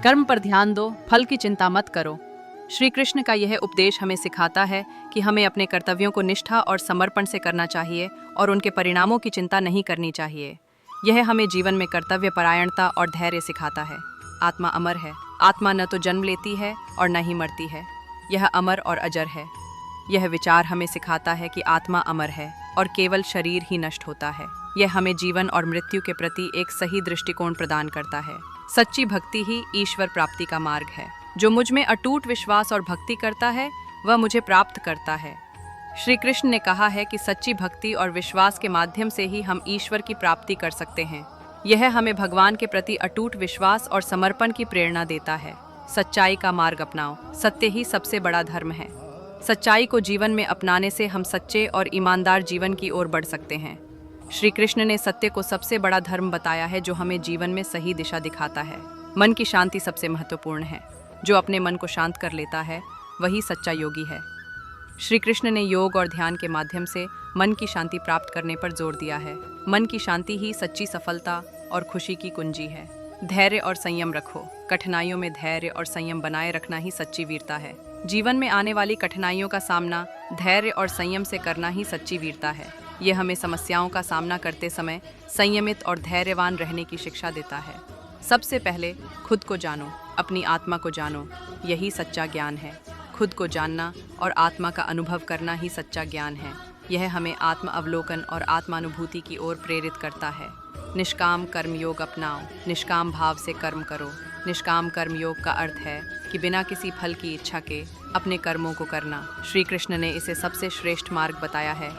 कर्म पर ध्यान दो, फल की चिंता मत करो। श्री कृष्ण का यह उपदेश हमें सिखाता है कि हमें अपने कर्तव्यों को निष्ठा और समर्पण से करना चाहिए और उनके परिणामों की चिंता नहीं करनी चाहिए। यह हमें जीवन में कर्तव्य परायणता और धैर्य सिखाता है। आत्मा अमर है। आत्मा न तो जन्म लेती है और न ही मरती है, यह अमर और अजर है। यह विचार हमें सिखाता है कि आत्मा अमर है और केवल शरीर ही नष्ट होता है। यह हमें जीवन और मृत्यु के प्रति एक सही दृष्टिकोण प्रदान करता है। सच्ची भक्ति ही ईश्वर प्राप्ति का मार्ग है। जो मुझ में अटूट विश्वास और भक्ति करता है वह मुझे प्राप्त करता है। श्री कृष्ण ने कहा है कि सच्ची भक्ति और विश्वास के माध्यम से ही हम ईश्वर की प्राप्ति कर सकते हैं। यह हमें भगवान के प्रति अटूट विश्वास और समर्पण की प्रेरणा देता है। सच्चाई का मार्ग अपनाओ। सत्य ही सबसे बड़ा धर्म है। सच्चाई को जीवन में अपनाने से हम सच्चे और ईमानदार जीवन की ओर बढ़ सकते हैं। श्री कृष्ण ने सत्य को सबसे बड़ा धर्म बताया है, जो हमें जीवन में सही दिशा दिखाता है। मन की शांति सबसे महत्वपूर्ण है। जो अपने मन को शांत कर लेता है वही सच्चा योगी है। श्री कृष्ण ने योग और ध्यान के माध्यम से मन की शांति प्राप्त करने पर जोर दिया है। मन की शांति ही सच्ची सफलता और खुशी की कुंजी है। धैर्य और संयम रखो। कठिनाइयों में धैर्य और संयम बनाए रखना ही सच्ची वीरता है। जीवन में आने वाली कठिनाइयों का सामना धैर्य और संयम से करना ही सच्ची वीरता है। यह हमें समस्याओं का सामना करते समय संयमित और धैर्यवान रहने की शिक्षा देता है। सबसे पहले खुद को जानो, अपनी आत्मा को जानो, यही सच्चा ज्ञान है। खुद को जानना और आत्मा का अनुभव करना ही सच्चा ज्ञान है। यह हमें आत्म अवलोकन और आत्मानुभूति की ओर प्रेरित करता है। निष्काम कर्म योग अपनाओ। निष्काम भाव से कर्म करो। निष्काम कर्म योग का अर्थ है कि बिना किसी फल की इच्छा के अपने कर्मों को करना। श्री कृष्ण ने इसे सबसे श्रेष्ठ मार्ग बताया है,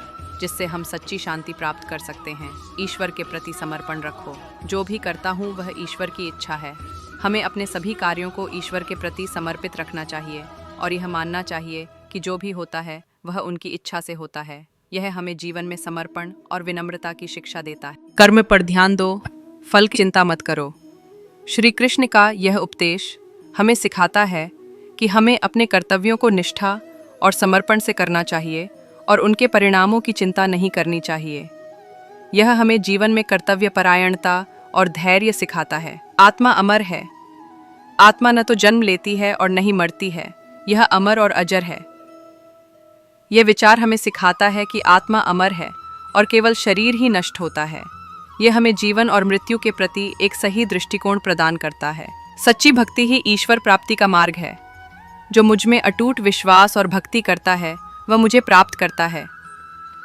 जिससे हम सच्ची शांति प्राप्त कर सकते हैं। ईश्वर के प्रति समर्पण रखो। जो भी करता हूँ वह ईश्वर की इच्छा है। हमें अपने सभी कार्यों को ईश्वर के प्रति समर्पित रखना चाहिए और यह मानना चाहिए कि जो भी होता है वह उनकी इच्छा से होता है। यह हमें जीवन में समर्पण और विनम्रता की शिक्षा देता है। कर्म पर ध्यान दो, फल की चिंता मत करो। श्री कृष्ण का यह उपदेश हमें सिखाता है कि हमें अपने कर्तव्यों को निष्ठा और समर्पण से करना चाहिए और उनके परिणामों की चिंता नहीं करनी चाहिए। यह हमें जीवन में कर्तव्य परायणता और धैर्य सिखाता है। आत्मा अमर है। आत्मा न तो जन्म लेती है और न ही मरती है, यह अमर और अजर है। यह विचार हमें सिखाता है कि आत्मा अमर है और केवल शरीर ही नष्ट होता है। यह हमें जीवन और मृत्यु के प्रति एक सही दृष्टिकोण प्रदान करता है। सच्ची भक्ति ही ईश्वर प्राप्ति का मार्ग है। जो मुझ में अटूट विश्वास और भक्ति करता है वह मुझे प्राप्त करता है।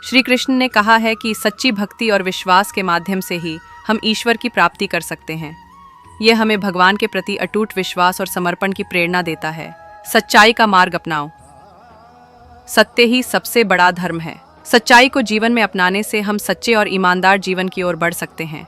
श्री कृष्ण ने कहा है कि सच्ची भक्ति और विश्वास के माध्यम से ही हम ईश्वर की प्राप्ति कर सकते हैं। यह हमें भगवान के प्रति अटूट विश्वास और समर्पण की प्रेरणा देता है। सच्चाई का मार्ग अपनाओ। सत्य ही सबसे बड़ा धर्म है। सच्चाई को जीवन में अपनाने से हम सच्चे और ईमानदार जीवन की ओर बढ़ सकते हैं।